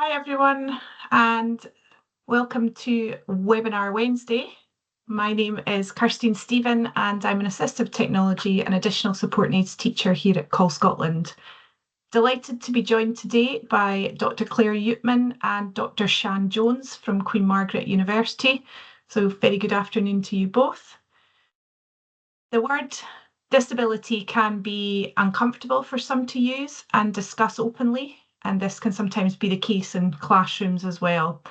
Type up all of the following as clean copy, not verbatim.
Hi everyone, and welcome to Webinar Wednesday. My name is Kirstine Stephen, and I'm an assistive technology and additional support needs teacher here at Call Scotland. Delighted to be joined today by Dr. Clare Uytman and Dr. Sian Jones from Queen Margaret University. So very good afternoon to you both. The word disability can be uncomfortable for some to use and discuss openly, and this can sometimes be the case in classrooms as well.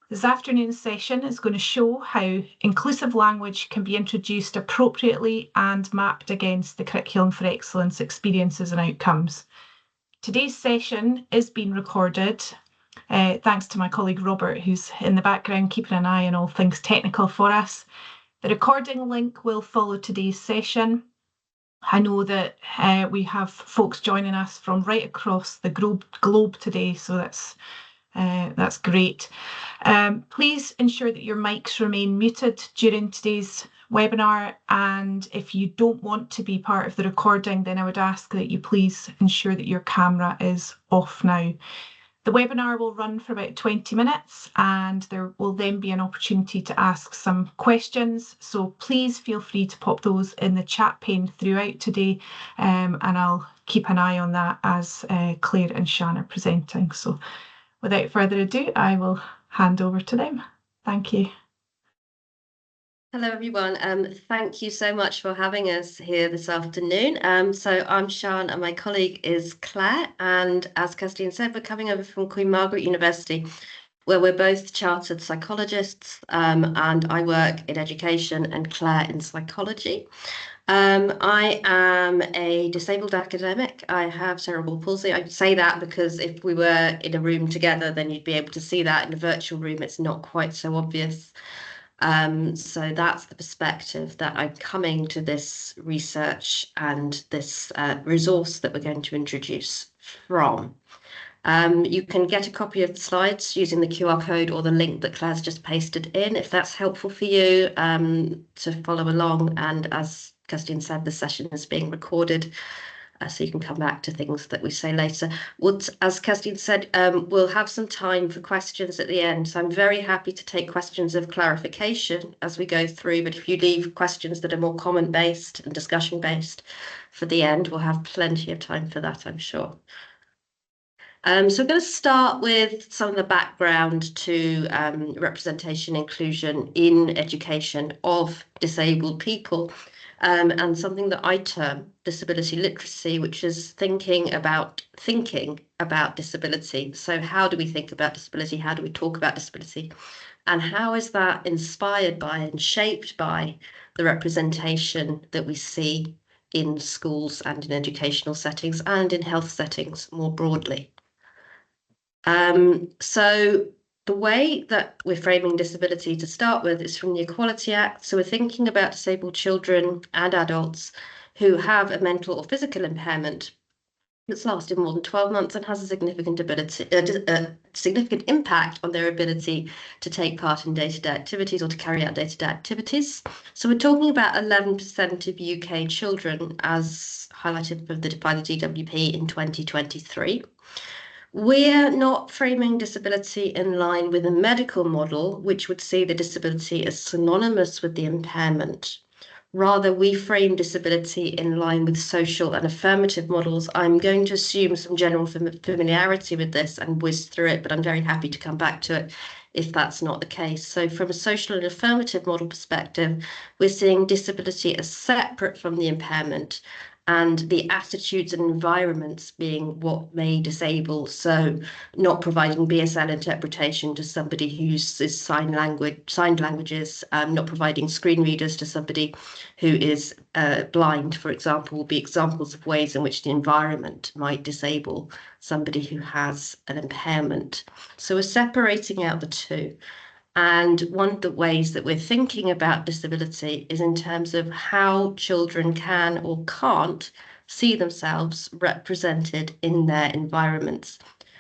This afternoon's session is going to show how inclusive language can be introduced appropriately and mapped against the Curriculum for Excellence experiences and outcomes. Today's session is being recorded, thanks to my colleague Robert, who's in the background keeping an eye on all things technical for us. The recording link will follow today's session. I know that we have folks joining us from right across the globe today, so that's great. Please ensure that your mics remain muted during today's webinar, and if you don't want to be part of the recording, then I would ask that you please ensure that your camera is off now. The webinar will run for about 20 minutes and there will then be an opportunity to ask some questions. So please feel free to pop those in the chat pane throughout today, and I'll keep an eye on that as Clare and Sian are presenting. So without further ado, I will hand over to them. Thank you. Hello everyone, thank you so much for having us here this afternoon. So I'm Sian and my colleague is Clare, and as Kirstine said, we're coming over from Queen Margaret University, where we're both chartered psychologists, and I work in education and Clare in psychology. I am a disabled academic. I have cerebral palsy. I say that because if we were in a room together, then you'd be able to see that. In a virtual room, it's not quite so obvious. So that's the perspective that I'm coming to this research and this resource that we're going to introduce from. You can get a copy of the slides using the QR code or the link that Claire's just pasted in, if that's helpful for you to follow along. And as Kirstine said, the session is being recorded, so you can come back to things that we say later. As Kirstine said, we'll have some time for questions at the end. So I'm very happy to take questions of clarification as we go through. But if you leave questions that are more comment-based and discussion-based for the end, we'll have plenty of time for that, I'm sure. So I'm going to start with some of the background to representation inclusion in education of disabled people, and something that I term disability literacy, which is thinking about disability. So how do we think about disability? How do we talk about disability? And how is that inspired by and shaped by the representation that we see in schools and in educational settings and in health settings more broadly? So the way that we're framing disability to start with is from the Equality Act. So we're thinking about disabled children and adults who have a mental or physical impairment that's lasted more than 12 months and has a significant impact on their ability to take part in day-to-day activities or to carry out day-to-day activities. So we're talking about 11% of UK children, as highlighted by the DWP in 2023. We're not framing disability in line with a medical model, which would see the disability as synonymous with the impairment. Rather, we frame disability in line with social and affirmative models. I'm going to assume some general familiarity with this and whiz through it, but I'm very happy to come back to it if that's not the case. So from a social and affirmative model perspective, we're seeing disability as separate from the impairment, and the attitudes and environments being what may disable. So not providing BSL interpretation to somebody who uses signed languages, not providing screen readers to somebody who is blind, for example, will be examples of ways in which the environment might disable somebody who has an impairment. So we're separating out the two. And one of the ways that we're thinking about disability is in terms of how children can or can't see themselves represented in their environments.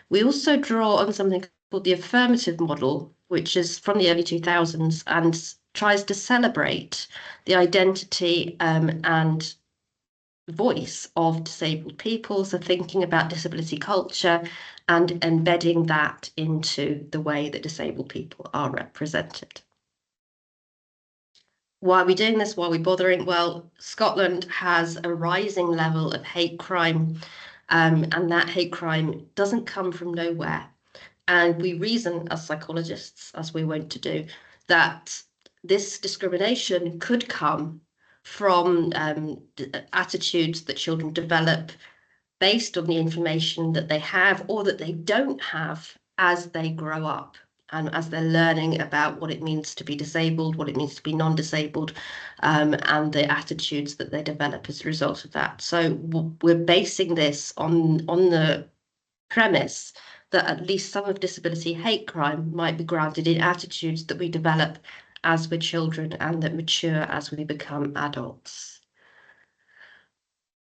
We also draw on something called the affirmative model, which is from the early 2000s and tries to celebrate the identity and voice of disabled people, so thinking about disability culture and embedding that into the way that disabled people are represented. Why are we doing this? Why are we bothering? Well, Scotland has a rising level of hate crime, and that hate crime doesn't come from nowhere. And we reason as psychologists, as we want to do, that this discrimination could come from attitudes that children develop based on the information that they have or that they don't have as they grow up and as they're learning about what it means to be disabled, what it means to be non-disabled, and the attitudes that they develop as a result of that. So we're basing this on the premise that at least some of disability hate crime might be grounded in attitudes that we develop as we're children and that mature as we become adults.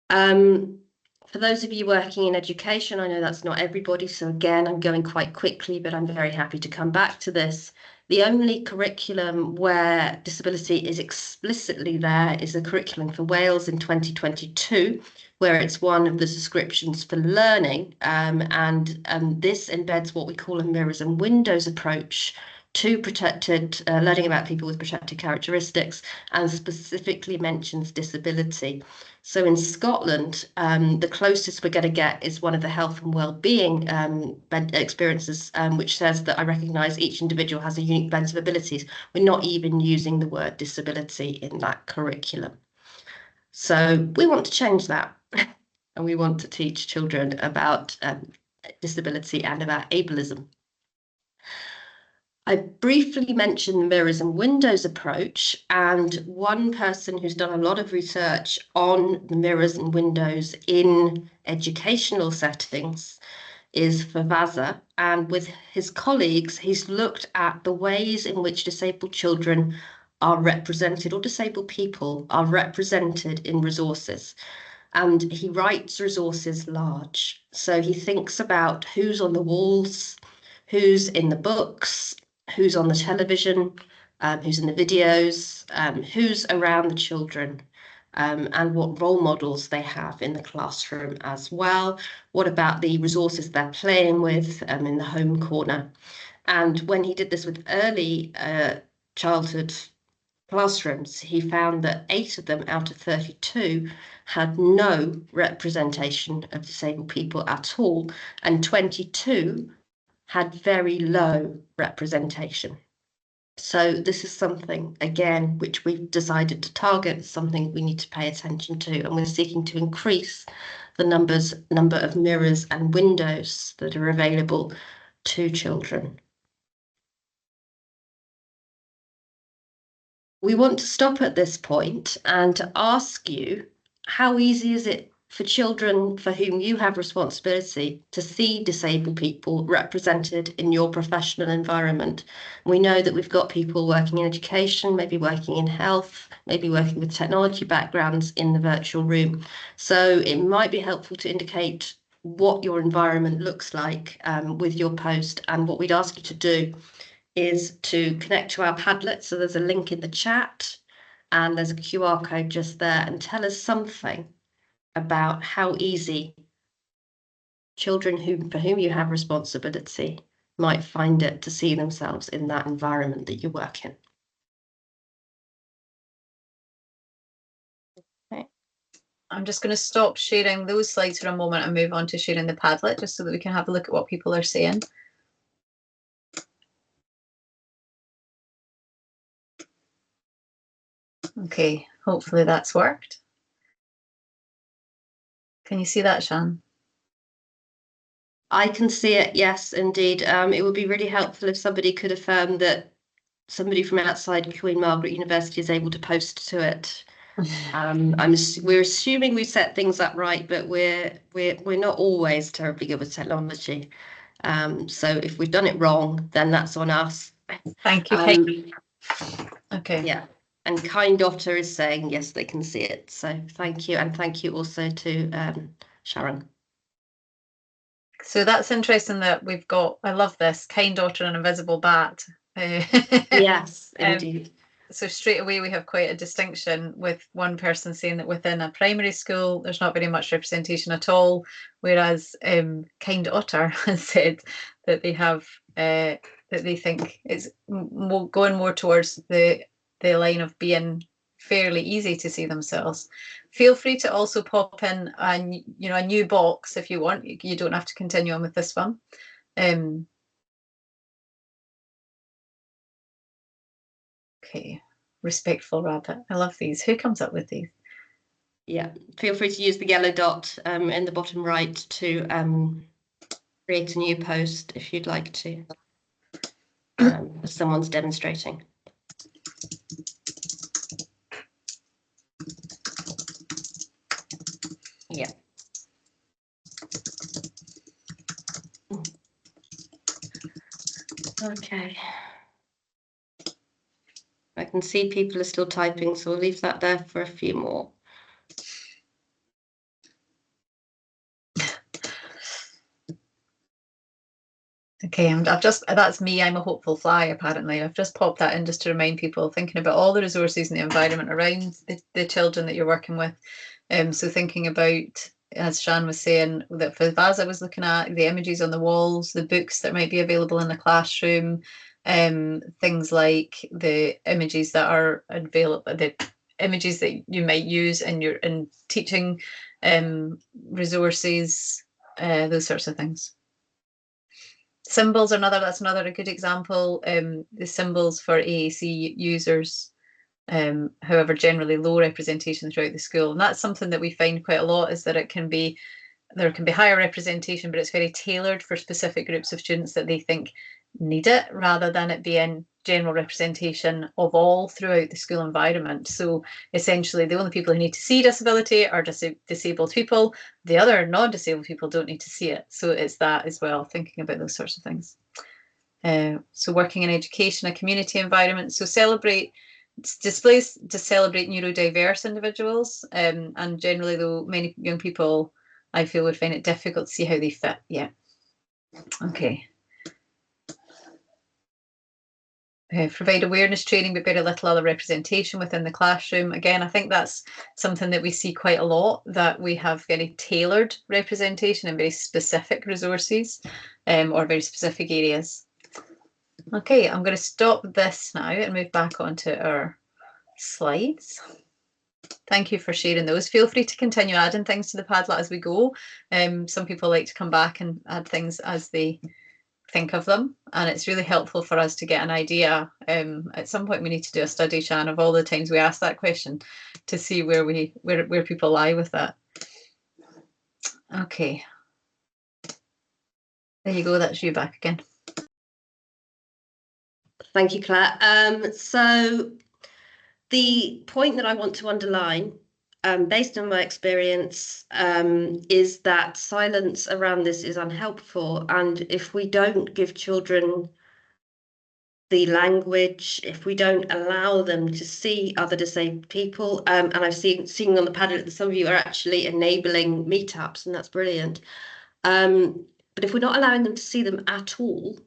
For those of you working in education, I know that's not everybody, so again, I'm going quite quickly, but I'm very happy to come back to this. The only curriculum where disability is explicitly there is the curriculum for Wales in 2022, where it's one of the subscriptions for learning, and this embeds what we call a mirrors and windows approach to protected learning about people with protected characteristics, and specifically mentions disability. So in Scotland, the closest we're going to get is one of the health and well-being experiences, which says that I recognise each individual has a unique blend of abilities. We're not even using the word disability in that curriculum. So we want to change that. And we want to teach children about disability and about ableism. I briefly mentioned the mirrors and windows approach, and one person who's done a lot of research on the mirrors and windows in educational settings is Favaza, and with his colleagues, he's looked at the ways in which disabled children are represented, or disabled people are represented in resources. And he writes resources large. So he thinks about who's on the walls, who's in the books, who's on the television, who's in the videos, who's around the children, and what role models they have in the classroom as well. What about the resources they're playing with in the home corner? And when he did this with early childhood classrooms, he found that 8 of them out of 32 had no representation of disabled people at all, and 22 had very low representation. So this is something, again, which we've decided to target, something we need to pay attention to, and we're seeking to increase the number of mirrors and windows that are available to children. We want to stop at this point and to ask you, how easy is it for children for whom you have responsibility to see disabled people represented in your professional environment? We know that we've got people working in education, maybe working in health, maybe working with technology backgrounds in the virtual room. So it might be helpful to indicate what your environment looks like with your post, and what we'd ask you to do is to connect to our Padlet. So there's a link in the chat and there's a QR code just there, and tell us something about how easy children for whom you have responsibility might find it to see themselves in that environment that you work in. Okay. I'm just going to stop sharing those slides for a moment and move on to sharing the Padlet, just so that we can have a look at what people are saying. Okay, hopefully that's worked. Can you see that, Sian? I can see it, yes, indeed. It would be really helpful if somebody could affirm that somebody from outside Queen Margaret University is able to post to it. We're assuming we set things up right, but we're not always terribly good with technology. So if we've done it wrong, then that's on us. Thank you. Okay. Yeah. And Kind Otter is saying yes, they can see it. So thank you, and thank you also to Sharon. So that's interesting that we've got, I love this, Kind Otter and Invisible Bat. Yes, indeed. so straight away we have quite a distinction, with one person saying that within a primary school there's not very much representation at all, whereas Kind Otter has said that they have that they think it's going more towards the line of being fairly easy to see themselves. Feel free to also pop in a new box if you want. You don't have to continue on with this one. Okay, respectful rabbit. I love these. Who comes up with these? Yeah, feel free to use the yellow dot in the bottom right to create a new post if you'd like to. If someone's demonstrating. Yeah. Okay. I can see people are still typing, so we'll leave that there for a few more. Okay, that's me. I'm a hopeful fly, apparently. I've just popped that in just to remind people, thinking about all the resources and the environment around the children that you're working with. So thinking about, as Sian was saying, that for Vaza was looking at the images on the walls, the books that might be available in the classroom, things like the images that are available, the images that you might use in teaching resources, those sorts of things. Symbols are that's another good example. The symbols for AAC users, however, generally low representation throughout the school. And that's something that we find quite a lot, is that there can be higher representation, but it's very tailored for specific groups of students that they think need it, rather than it being general representation of all throughout the school environment. So essentially the only people who need to see disability are disabled people. The other non-disabled people don't need to see it. So it's that as well, thinking about those sorts of things. So working in education, a community environment. So displays to celebrate neurodiverse individuals. And generally, though, many young people, I feel, would find it difficult to see how they fit. Yeah. Okay. Provide awareness training, but very little other representation within the classroom. Again, I think that's something that we see quite a lot, that we have very tailored representation and very specific resources, or very specific areas. Okay, I'm going to stop this now and move back onto our slides. Thank you for sharing those. Feel free to continue adding things to the Padlet as we go. Some people like to come back and add things as they think of them, and it's really helpful for us to get an idea. At some point we need to do a study, Sian, of all the times we ask that question, to see where people lie with that. Okay, there you go, that's you back again. Thank you, Claire. So the point that I want to underline, based on my experience, is that silence around this is unhelpful. And if we don't give children the language, if we don't allow them to see other disabled people, and I've seen on the Padlet that some of you are actually enabling meetups, and that's brilliant. But if we're not allowing them to see them at all,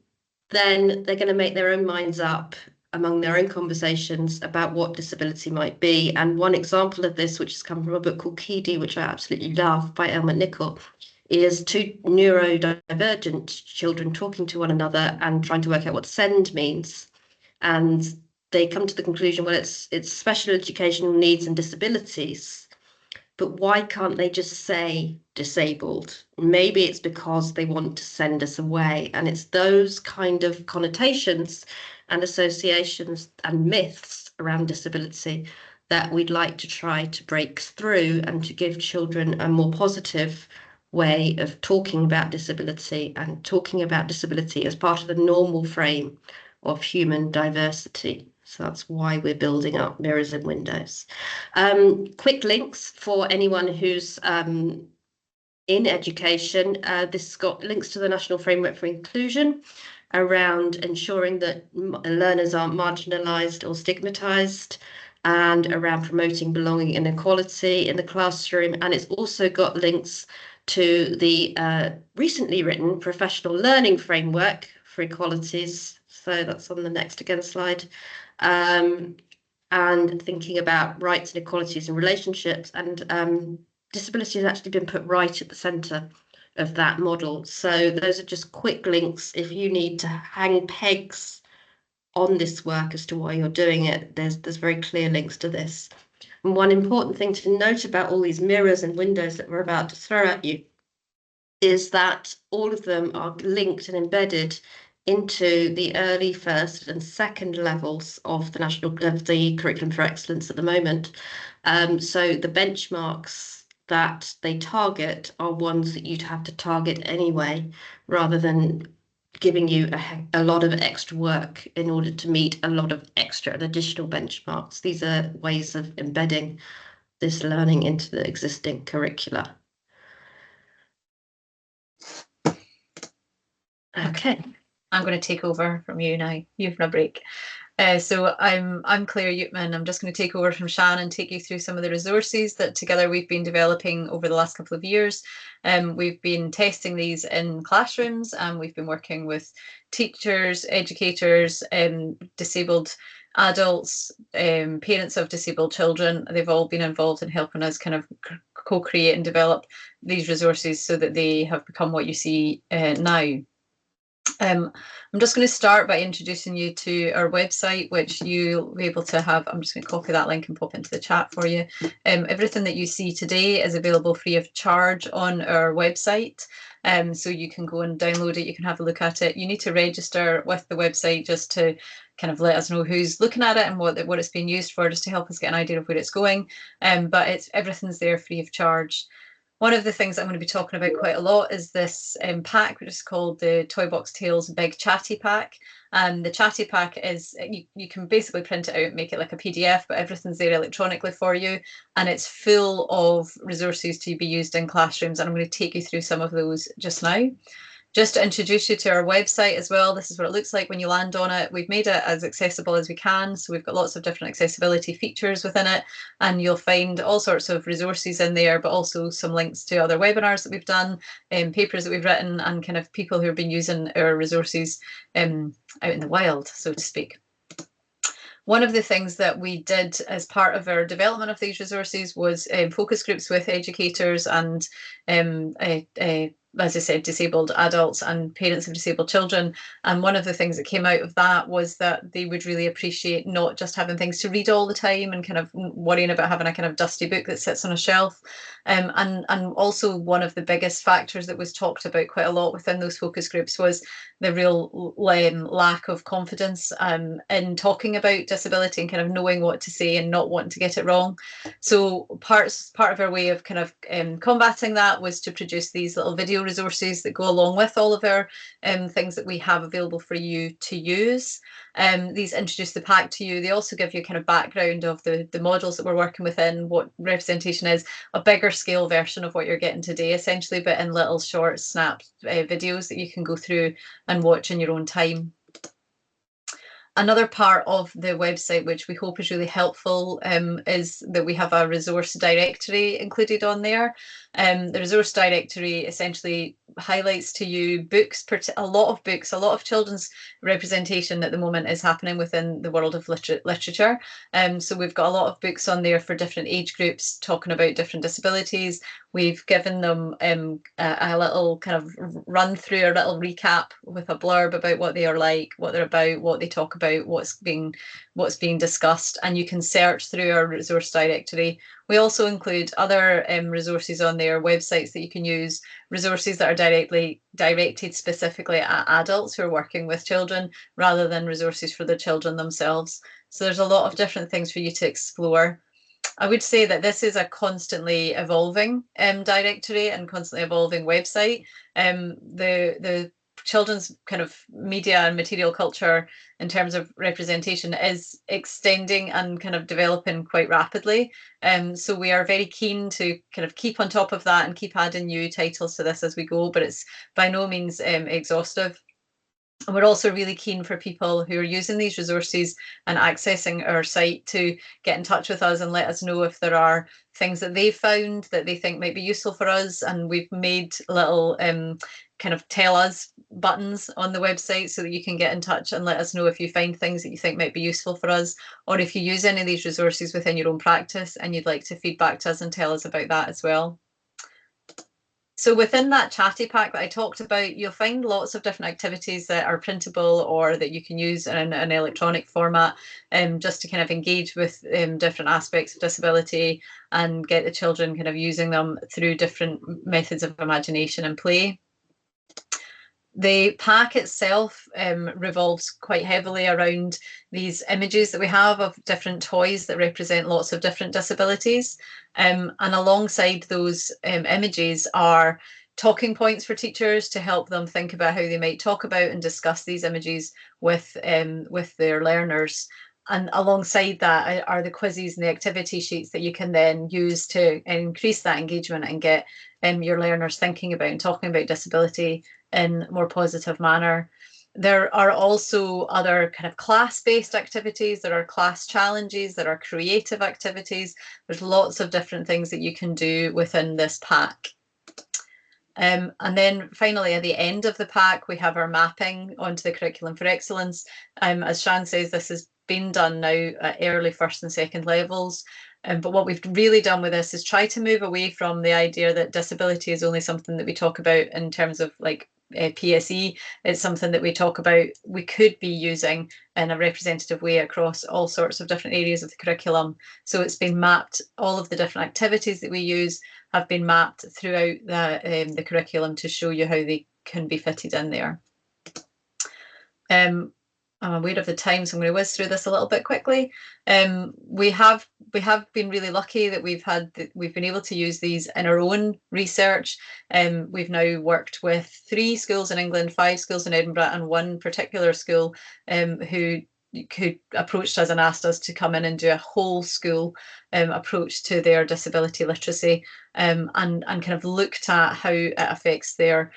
then they're going to make their own minds up among their own conversations about what disability might be. And one example of this, which has come from a book called Kidi, which I absolutely love, by Elmer Nicol, is two neurodivergent children talking to one another and trying to work out what SEND means. And they come to the conclusion, well, it's special educational needs and disabilities. But why can't they just say disabled? Maybe it's because they want to send us away. And it's those kind of connotations and associations and myths around disability that we'd like to try to break through, and to give children a more positive way of talking about disability, and talking about disability as part of the normal frame of human diversity. So that's why we're building up mirrors and windows. Quick links for anyone who's in education. This has got links to the National Framework for Inclusion around ensuring that learners aren't marginalised or stigmatised, and around promoting belonging and equality in the classroom. And it's also got links to the recently written Professional Learning Framework for Equalities. So that's on the next slide. and thinking about rights and equalities and relationships, and disability has actually been put right at the centre of that model. So those are just quick links. If you need to hang pegs on this work as to why you're doing it, there's very clear links to this. And one important thing to note about all these mirrors and windows that we're about to throw at you is that all of them are linked and embedded into the early first and second levels of the curriculum for excellence at the moment. So the benchmarks that they target are ones that you'd have to target anyway, rather than giving you a lot of extra work in order to meet a lot of extra and additional benchmarks. These are ways of embedding this learning into the existing curricula. Okay. I'm going to take over from you now. You've a break. So I'm Clare Uytman. I'm just going to take over from Sian and take you through some of the resources that together we've been developing over the last couple of years. We've been testing these in classrooms, and we've been working with teachers, educators, disabled adults, parents of disabled children. They've all been involved in helping us kind of co-create and develop these resources so that they have become what you see now. I'm just going to start by introducing you to our website, which you'll be able to have. I'm just going to copy that link and pop into the chat for you. Everything that you see today is available free of charge on our website. So you can go and download it. You can have a look at it. You need to register with the website just to kind of let us know who's looking at it and what it's being used for, just to help us get an idea of where it's going. But everything's there free of charge. One of the things I'm going to be talking about quite a lot is this pack, which is called the Toy Box Tales Big Chatty Pack. And the Chatty Pack is, you can basically print it out, make it like a PDF, but everything's there electronically for you. And it's full of resources to be used in classrooms. And I'm going to take you through some of those just now. Just to introduce you to our website as well, this is what it looks like when you land on it. We've made it as accessible as we can, so we've got lots of different accessibility features within it, and you'll find all sorts of resources in there, but also some links to other webinars that we've done, papers that we've written, and kind of people who have been using our resources out in the wild, so to speak. One of the things that we did as part of our development of these resources was focus groups with educators and as I said, disabled adults and parents of disabled children. And one of the things that came out of that was that they would really appreciate not just having things to read all the time and kind of worrying about having a kind of dusty book that sits on a shelf. And also one of the biggest factors that was talked about quite a lot within those focus groups was the real lack of confidence in talking about disability and kind of knowing what to say and not wanting to get it wrong. So part of our way of kind of combating that was to produce these little video resources that go along with all of our things that we have available for you to use. These introduce the pack to you. They also give you kind of background of the models that we're working within, what representation is, a bigger scale version of what you're getting today, essentially, but in little short snap videos that you can go through and watch in your own time. Another part of the website, which we hope is really helpful, is that we have a resource directory included on there. The resource directory essentially highlights to you books, a lot of children's representation at the moment is happening within the world of literature. So we've got a lot of books on there for different age groups talking about different disabilities. We've given them a little kind of run through, a little recap with a blurb about what they are like, what they're about, what they talk about, what's being discussed, and you can search through our resource directory. We also include other resources on there, websites that you can use, resources that are directed specifically at adults who are working with children rather than resources for the children themselves. So there's a lot of different things for you to explore. I would say that this is a constantly evolving directory and constantly evolving website. The children's kind of media and material culture in terms of representation is extending and kind of developing quite rapidly. So we are very keen to kind of keep on top of that and keep adding new titles to this as we go, but it's by no means exhaustive. And we're also really keen for people who are using these resources and accessing our site to get in touch with us and let us know if there are things that they've found that they think might be useful for us. And we've made little kind of tell us buttons on the website so that you can get in touch and let us know if you find things that you think might be useful for us, or if you use any of these resources within your own practice and you'd like to feedback to us and tell us about that as well. So within that chatty pack that I talked about, you'll find lots of different activities that are printable or that you can use in an electronic format, just to kind of engage with different aspects of disability and get the children kind of using them through different methods of imagination and play. The pack itself revolves quite heavily around these images that we have of different toys that represent lots of different disabilities. And alongside those images are talking points for teachers to help them think about how they might talk about and discuss these images with their learners. And alongside that are the quizzes and the activity sheets that you can then use to increase that engagement and get your learners thinking about and talking about disability in a more positive manner. There are also other kind of class-based activities. There are class challenges. There are creative activities. There's lots of different things that you can do within this pack. And then finally, at the end of the pack, we have our mapping onto the curriculum for excellence. As Sian says, this has been done now at early first and second levels. But what we've really done with this is try to move away from the idea that disability is only something that we talk about in terms of like PSE. It's something that we talk about, we could be using in a representative way across all sorts of different areas of the curriculum. So it's been mapped, all of the different activities that we use have been mapped throughout the curriculum to show you how they can be fitted in there. I'm aware of the time, so I'm going to whiz through this a little bit quickly. We have been really lucky that we've been able to use these in our own research. We've now worked with 3 schools in England, 5 schools in Edinburgh, and 1 particular school who approached us and asked us to come in and do a whole school approach to their disability literacy, and kind of looked at how it affects their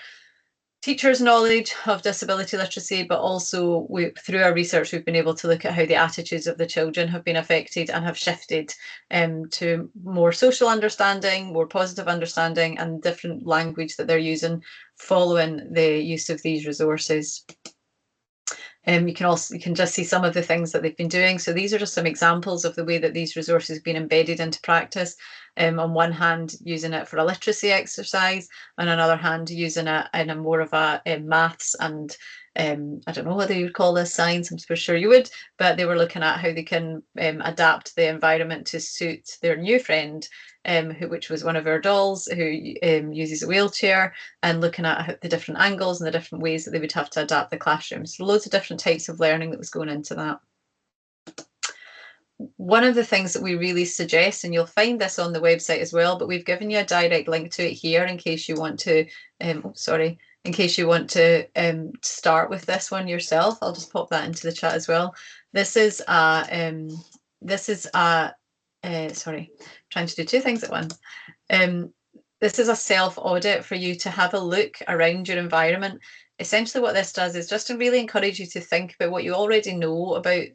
teachers' knowledge of disability literacy, but also through our research, we've been able to look at how the attitudes of the children have been affected and have shifted to more social understanding, more positive understanding, and different language that they're using following the use of these resources. You can just see some of the things that they've been doing. So these are just some examples of the way that these resources have been embedded into practice. On one hand, using it for a literacy exercise, and on another hand, using it in a more of a maths and I don't know whether you would call this science, I'm super sure you would, but they were looking at how they can adapt the environment to suit their new friend, which was one of our dolls who uses a wheelchair, and looking at the different angles and the different ways that they would have to adapt the classroom. So loads of different types of learning that was going into that. One of the things that we really suggest, and you'll find this on the website as well, but we've given you a direct link to it here in case you want to, start with this one yourself. I'll just pop that into the chat as well. This is trying to do 2 things at once. This is a self-audit for you to have a look around your environment. Essentially what this does is just to really encourage you to think about what you already know about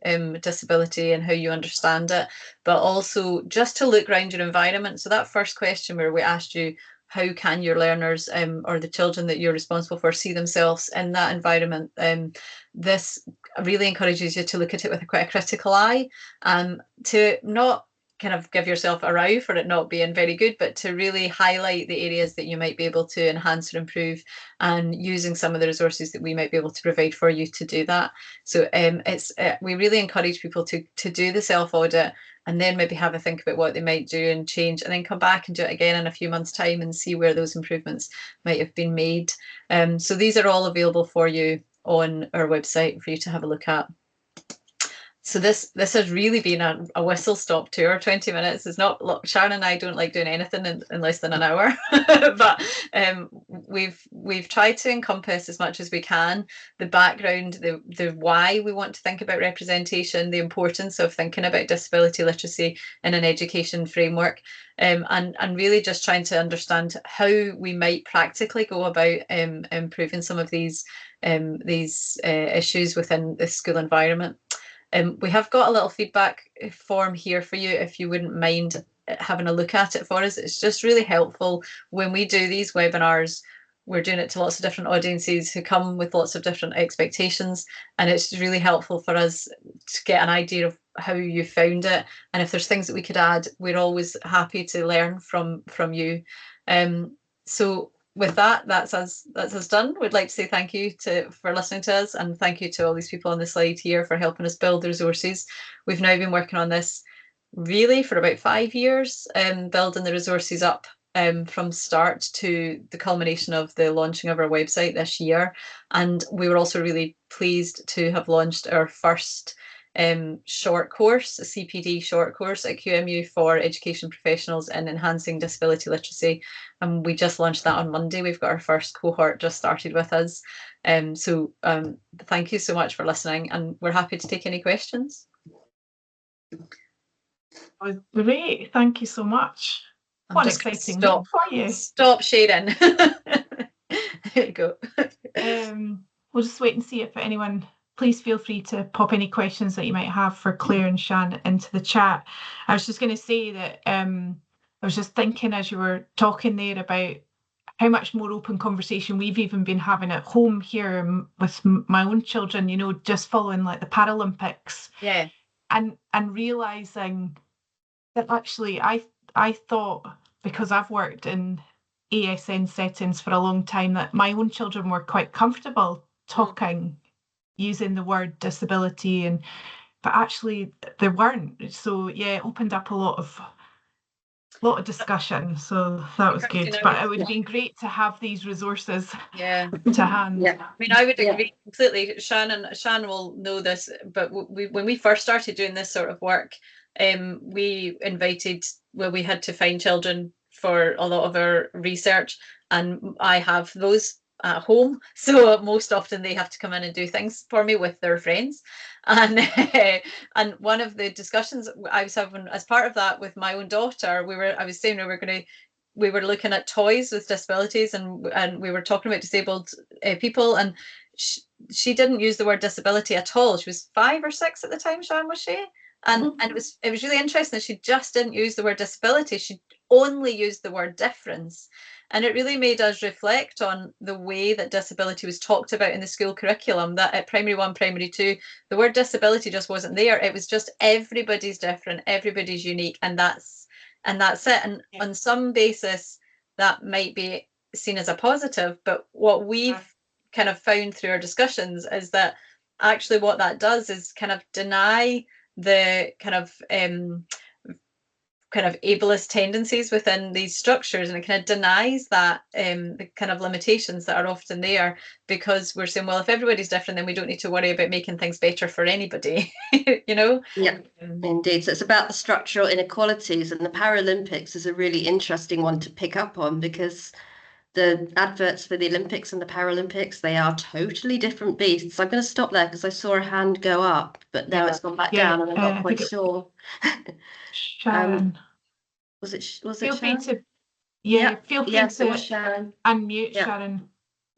disability and how you understand it, but also just to look around your environment. So that first question where we asked you, how can your learners or the children that you're responsible for see themselves in that environment? This really encourages you to look at it with quite a critical eye, and to not kind of give yourself a row for it not being very good, but to really highlight the areas that you might be able to enhance or improve, and using some of the resources that we might be able to provide for you to do that. So we really encourage people to do the self-audit and then maybe have a think about what they might do and change, and then come back and do it again in a few months' time and see where those improvements might have been made. So these are all available for you on our website for you to have a look at. So this has really been a whistle-stop tour. 20 minutes is not. Look, Sharon and I don't like doing anything in less than an hour, but we've tried to encompass as much as we can the background, the why we want to think about representation, the importance of thinking about disability literacy in an education framework, and really just trying to understand how we might practically go about improving some of these issues within the school environment. We have got a little feedback form here for you if you wouldn't mind having a look at it for us. It's just really helpful when we do these webinars. we're doing it to lots of different audiences who come with lots of different expectations, and it's really helpful for us to get an idea of how you found it, and if there's things that we could add, we're always happy to learn from you. So with that's us done. We'd like to say thank you for listening to us, and thank you to all these people on the slide here for helping us build the resources. We've now been working on this really for about 5 years, building the resources up from start to the culmination of the launching of our website this year. And we were also really pleased to have launched our first short course, a CPD short course at QMU for education professionals in enhancing disability literacy. And we just launched that on Monday. We've got our first cohort just started with us. So thank you so much for listening, and we're happy to take any questions. Great, thank you so much. What exciting week for you. Stop sharing. There you go. We'll just wait and see if anyone, please feel free to pop any questions that you might have for Claire and Sian into the chat. I was just going to say that I was just thinking as you were talking there about how much more open conversation we've even been having at home here with my own children, you know, just following like the Paralympics. Yeah. And realising that actually I thought, because I've worked in ASN settings for a long time, that my own children were quite comfortable talking, using the word disability, but actually they weren't. So yeah, it opened up a lot of discussion. So that was good. But it would have been great to have these resources to hand. Yeah. I mean, I would agree completely. Sian will know this, but when we first started doing this sort of work, we had to find children for a lot of our research, and I have those at home, so most often they have to come in and do things for me with their friends, and one of the discussions I was having as part of that with my own daughter, I was saying we were looking at toys with disabilities, and we were talking about disabled people, and she didn't use the word disability at all. She was 5 or 6 at the time, Sian, was she? And it was really interesting that she just didn't use the word disability. She only used the word difference. And it really made us reflect on the way that disability was talked about in the school curriculum, that at primary 1, primary 2, the word disability just wasn't there. It was just everybody's different, everybody's unique, and that's it. And on some basis, that might be seen as a positive, but what we've kind of found through our discussions is that actually what that does is kind of deny the kind of ableist tendencies within these structures, and it kind of denies that the kind of limitations that are often there, because we're saying, well, if everybody's different, then we don't need to worry about making things better for anybody. You know? Yeah, indeed. So it's about the structural inequalities, and the Paralympics is a really interesting one to pick up on, because the adverts for the Olympics and the Paralympics, they are totally different beasts. I'm going to stop there because I saw a hand go up, but now it's gone back down, and I'm not quite sure. Sharon. Was it Feel Sharon? free to feel free to Sharon. Unmute Sharon.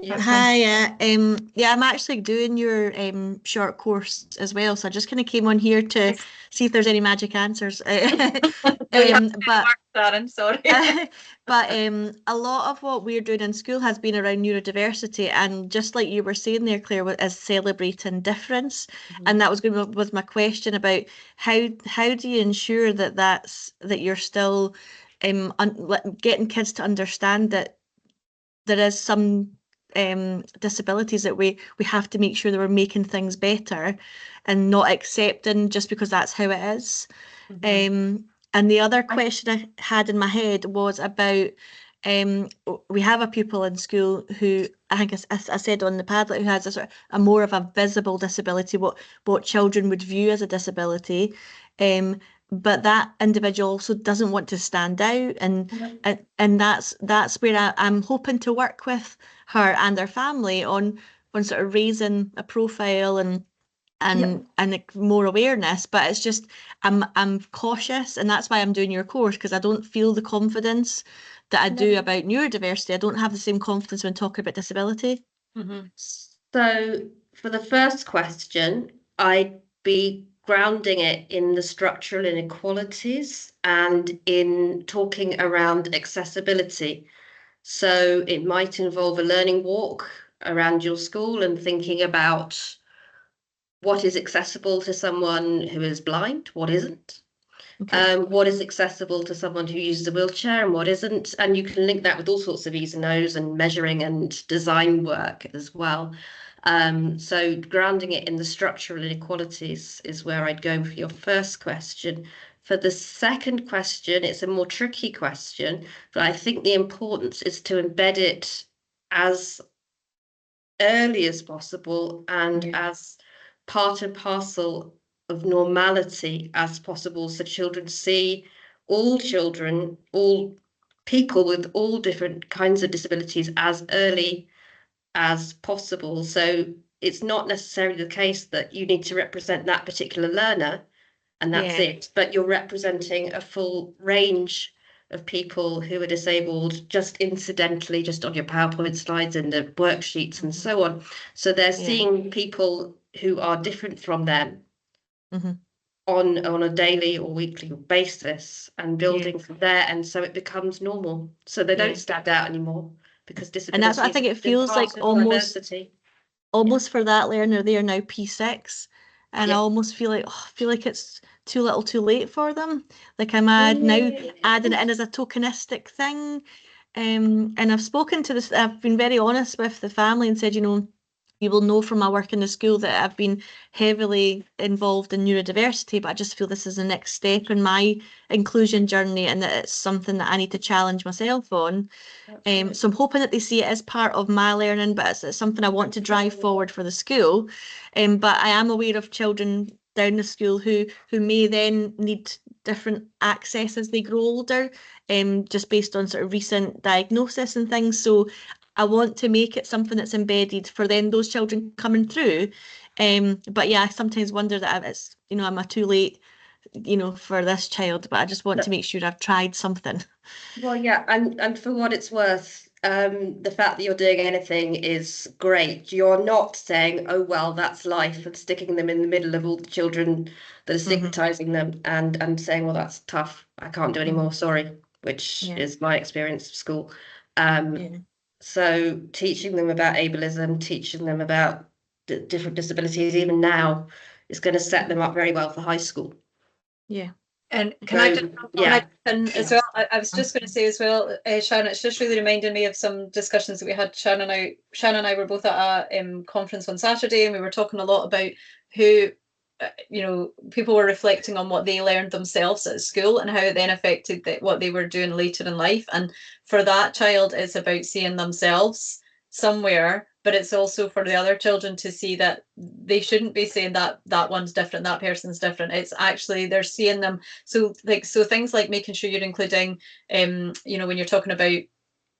Hi, I'm actually doing your short course as well, so I just kind of came on here to see if there's any magic answers. Sharon, sorry. But a lot of what we're doing in school has been around neurodiversity, and just like you were saying there, Claire, is celebrating difference. And that was my question about how do you ensure that you're still getting kids to understand that there is some disabilities that we have to make sure that we're making things better and not accepting just because that's how it is. And the other question I had in my head was about we have a pupil in school who, I think I said on the Padlet, who has a more of a visible disability, what children would view as a disability. But that individual also doesn't want to stand out, and that's where I'm hoping to work with her and her family on sort of raising a profile and more awareness. But it's just I'm cautious, and that's why I'm doing your course, because I don't feel the confidence that I do about neurodiversity. I don't have the same confidence when talking about disability. So for the first question, I'd be grounding it in the structural inequalities and in talking around accessibility. So it might involve a learning walk around your school and thinking about what is accessible to someone who is blind, what isn't. Okay. What is accessible to someone who uses a wheelchair and what isn't. And you can link that with all sorts of E's and O's and measuring and design work as well. So grounding it in the structural inequalities is where I'd go for your first question. For the second question, it's a more tricky question, but I think the importance is to embed it as early as possible and as part and parcel of normality as possible, so children see all children, all people with all different kinds of disabilities as early as possible. So it's not necessarily the case that you need to represent that particular learner and that's Yeah. it, but you're representing a full range of people who are disabled just incidentally, just on your PowerPoint slides and the worksheets and so on. So they're seeing people who are different from them on a daily or weekly basis and building from there. And so it becomes normal. So they don't stand out anymore because And that's what I disability think is it feels like, part of diversity. almost for that learner, they are now P6, and I Yeah. almost feel like it's too little too late for them. Like I'm now adding it in as a tokenistic thing. And I've spoken to this, I've been very honest with the family and said, you will know from my work in the school that I've been heavily involved in neurodiversity, but I just feel this is the next step in my inclusion journey and that it's something that I need to challenge myself on. So I'm hoping that they see it as part of my learning, but it's something I want to drive forward for the school. But I am aware of children down the school who may then need different access as they grow older, just based on sort of recent diagnosis and things. So I want to make it something that's embedded for then those children coming through. But yeah, I sometimes wonder that it's, am I too late, for this child? But I just want to make sure I've tried something. Well, yeah, and for what it's worth, the fact that you're doing anything is great. You're not saying, "Oh well, that's life," and sticking them in the middle of all the children that are stigmatizing them and saying, "Well, that's tough. I can't do any more. Sorry," which is my experience of school. So teaching them about ableism, teaching them about different disabilities, even now, is going to set them up very well for high school. Yeah. And can I just as well? I was just going to say as well, Sharon, it's just really reminding me of some discussions that we had. Sharon and I were both at a conference on Saturday, and we were talking a lot about who, people were reflecting on what they learned themselves at school and how it then affected what they were doing later in life. And for that child, it's about seeing themselves somewhere, but it's also for the other children to see that they shouldn't be saying that one's different, that person's different. It's actually they're seeing them. So things like making sure you're including, when you're talking about,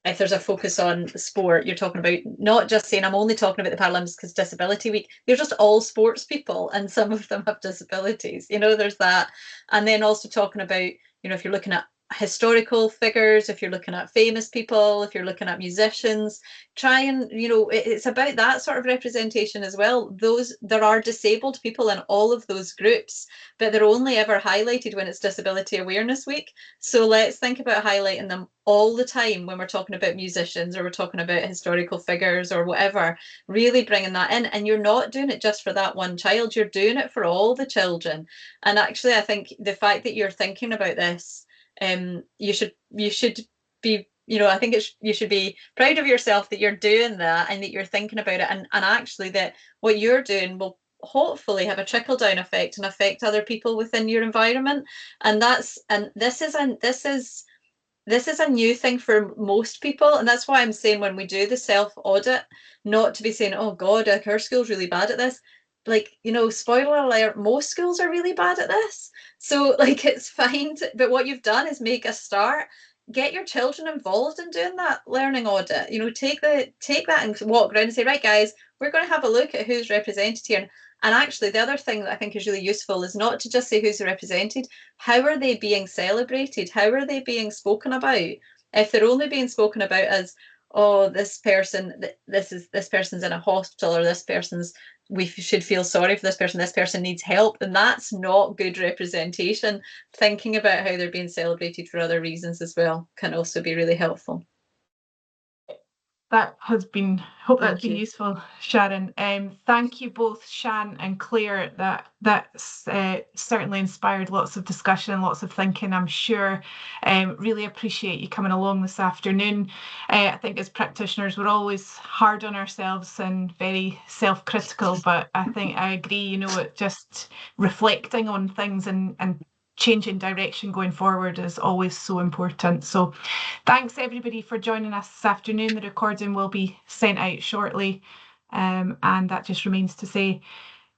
if there's a focus on sport, you're talking about not just saying I'm only talking about the Paralympics because Disability Week. They're just all sports people, and some of them have disabilities. There's that, and then also talking about, if you're looking at historical figures, if you're looking at famous people, if you're looking at musicians, try and, it's about that sort of representation as well. There are disabled people in all of those groups, but they're only ever highlighted when it's Disability Awareness Week. So let's think about highlighting them all the time when we're talking about musicians or we're talking about historical figures or whatever, really bringing that in. And you're not doing it just for that one child, you're doing it for all the children. And actually, I think the fact that you're thinking about this, you should be, I think you should be proud of yourself that you're doing that and that you're thinking about it, and actually that what you're doing will hopefully have a trickle down effect and affect other people within your environment. And this is a new thing for most people, and that's why I'm saying when we do the self audit, not to be saying, oh god, our school's really bad at this. Spoiler alert, most schools are really bad at this. So it's fine, but what you've done is make a start. Get your children involved in doing that learning audit. Take that and walk around and say, right guys, we're going to have a look at who's represented here. And actually, the other thing that I think is really useful is not to just say who's represented. How are they being celebrated? How are they being spoken about? If they're only being spoken about as, oh, this person's in a hospital, or we should feel sorry for this person needs help, then that's not good representation. Thinking about how they're being celebrated for other reasons as well can also be really helpful. That has been, hope that's been you. useful, Sharon. Thank you both, Sian and Clare. That's certainly inspired lots of discussion and lots of thinking, I'm sure. Really appreciate you coming along this afternoon. I think as practitioners, we're always hard on ourselves and very self-critical, but I think I agree, just reflecting on things and changing direction going forward is always so important. So thanks everybody for joining us this afternoon. The recording will be sent out shortly. And that just remains to say,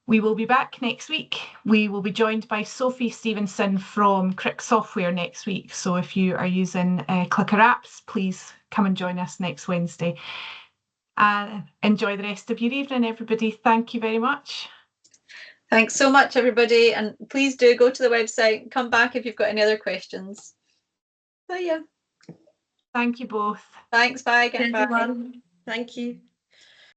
we will be back next week. We will be joined by Sophie Stevenson from Crick Software next week. So if you are using Clicker apps, please come and join us next Wednesday. Enjoy the rest of your evening, everybody. Thank you very much. Thanks so much, everybody. And please do go to the website, come back if you've got any other questions. So yeah. Thank you both. Thanks, bye. Everyone. Thank you.